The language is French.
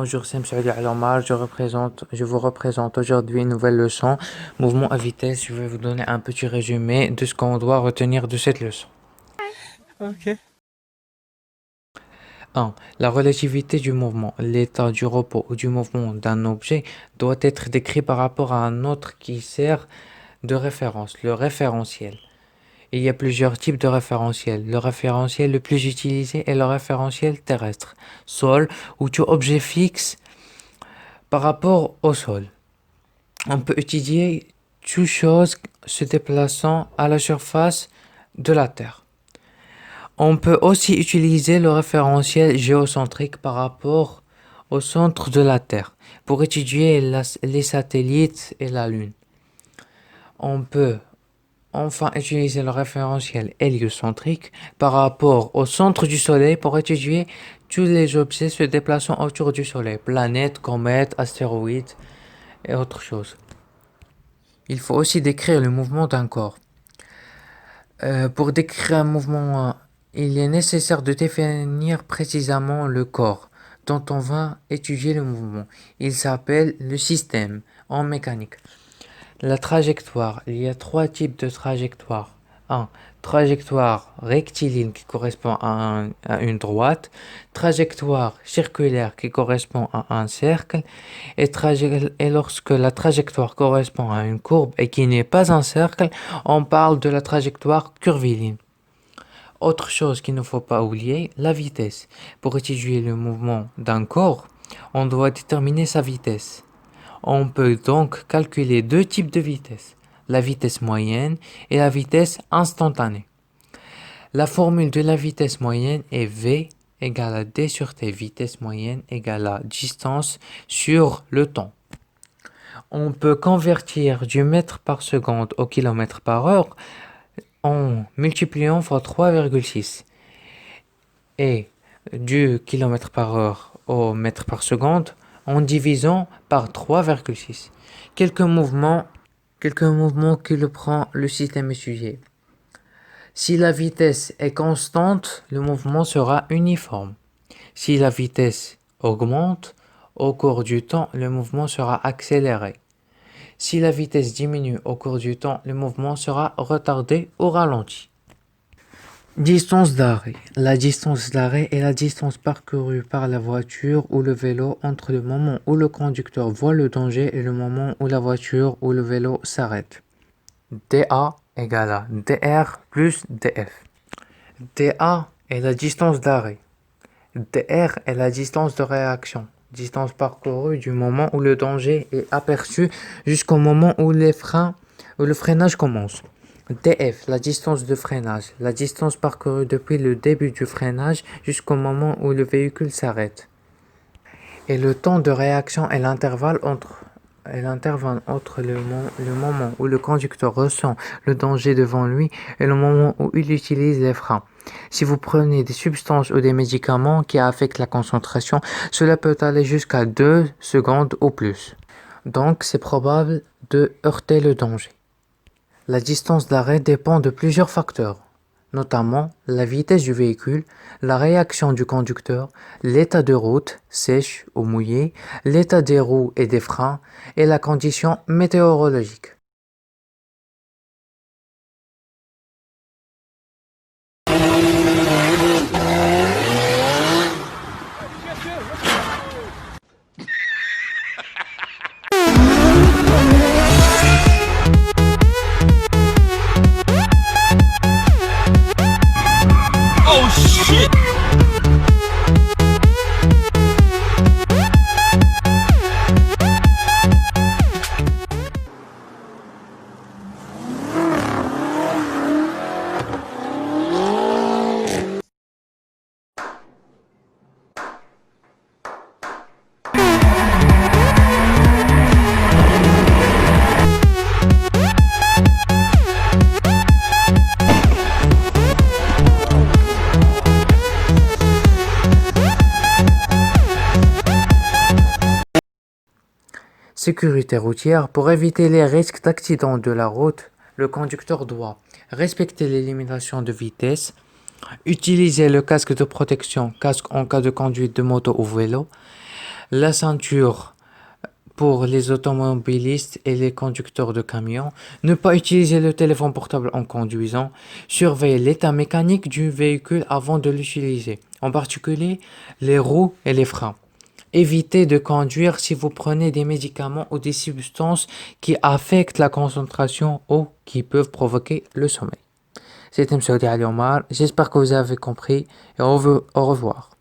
Bonjour, c'est M. Ali Alomar. Je vous représente aujourd'hui une nouvelle leçon, mouvement à vitesse. Je vais vous donner un petit résumé de ce qu'on doit retenir de cette leçon. Ok. 1. La relativité du mouvement. L'état du repos ou du mouvement d'un objet doit être décrit par rapport à un autre qui sert de référence, le référentiel. Il y a plusieurs types de référentiels. Le référentiel le plus utilisé est le référentiel terrestre, sol ou tout objet fixe par rapport au sol. On peut étudier toute chose se déplaçant à la surface de la Terre. On peut aussi utiliser le référentiel géocentrique par rapport au centre de la Terre pour étudier les satellites et la Lune. On peut enfin utiliser le référentiel héliocentrique par rapport au centre du Soleil pour étudier tous les objets se déplaçant autour du Soleil, planètes, comètes, astéroïdes et autres choses. Il faut aussi décrire le mouvement d'un corps. Pour décrire un mouvement, il est nécessaire de définir précisément le corps dont on va étudier le mouvement. Il s'appelle le système en mécanique. La trajectoire. Il y a trois types de trajectoires. 1. Trajectoire rectiligne qui correspond à une droite. Trajectoire circulaire qui correspond à un cercle. Et lorsque la trajectoire correspond à une courbe et qui n'est pas un cercle, on parle de la trajectoire curviligne. Autre chose qu'il ne faut pas oublier, la vitesse. Pour étudier le mouvement d'un corps, on doit déterminer sa vitesse. On peut donc calculer deux types de vitesse, la vitesse moyenne et la vitesse instantanée. La formule de la vitesse moyenne est V égale à D sur T, vitesse moyenne égale à distance sur le temps. On peut convertir du mètre par seconde au kilomètre par heure en multipliant par 3,6 et du kilomètre par heure au mètre par seconde en divisant par 3,6. Quelques mouvements que le prend le système étudié. Si la vitesse est constante, le mouvement sera uniforme. Si la vitesse augmente, au cours du temps, le mouvement sera accéléré. Si la vitesse diminue au cours du temps, le mouvement sera retardé ou ralenti. Distance d'arrêt. La distance d'arrêt est la distance parcourue par la voiture ou le vélo entre le moment où le conducteur voit le danger et le moment où la voiture ou le vélo s'arrête. dA égale à dr plus df. dA est la distance d'arrêt. dr est la distance de réaction, distance parcourue du moment où le danger est aperçu jusqu'au moment où le freinage commence. df, la distance de freinage, la distance parcourue depuis le début du freinage jusqu'au moment où le véhicule s'arrête. Et le temps de réaction est l'intervalle entre le moment où le conducteur ressent le danger devant lui et le moment où il utilise les freins. Si vous prenez des substances ou des médicaments qui affectent la concentration, cela peut aller jusqu'à 2 secondes ou plus. Donc, c'est probable de heurter le danger. La distance d'arrêt dépend de plusieurs facteurs, notamment la vitesse du véhicule, la réaction du conducteur, l'état de route, sèche ou mouillée, l'état des roues et des freins, et la condition météorologique. Oh shit! Sécurité routière. Pour éviter les risques d'accident de la route, le conducteur doit respecter les limitations de vitesse, utiliser le casque de protection, casque en cas de conduite de moto ou vélo, La ceinture pour les automobilistes et les conducteurs de camions. Ne pas utiliser le téléphone portable en conduisant. Surveiller l'état mécanique du véhicule avant de l'utiliser, en particulier les roues et les freins. Évitez de conduire si vous prenez des médicaments ou des substances qui affectent la concentration ou qui peuvent provoquer le sommeil. C'était M. Ali Omar. J'espère que vous avez compris et au revoir.